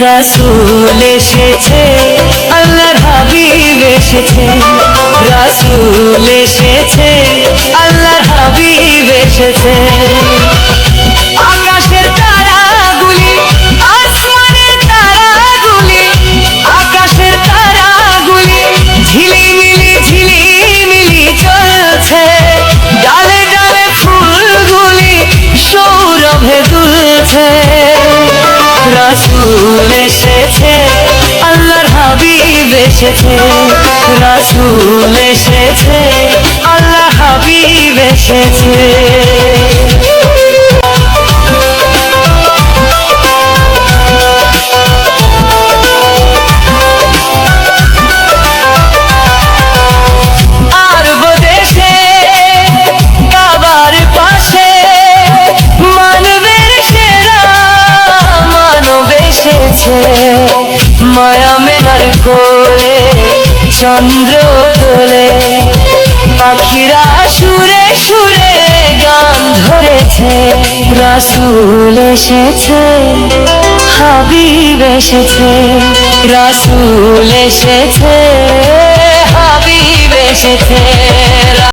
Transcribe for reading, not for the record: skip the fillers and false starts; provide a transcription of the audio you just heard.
রাসূল এসেছে, আল্লাহর হাবিব এসেছে। রাসূল এসেছে, আল্লাহর হাবিব এসেছে। আকাশের তারাগুলি, আসমানের তারাগুলি, আকাশের তারাগুলি ঝিলিমিলি ঝিলিমিলি জ্বলছে। ডালে ডালে ফুলগুলি সৌরভে দুলছে। রাসূল এসেছে, আল্লাহর হাবিব এসেছে। রাসূল এসেছে, আল্লাহর হাবিব এসেছে। মায়া মেঘার কোলে চন্দ্র তোলে, পাখিরা সুরে সুরে গান ধরেছে। রাসূল এসেছে, হাবিব এসেছে। রাসূল এসেছে, হাবিব এসেছে।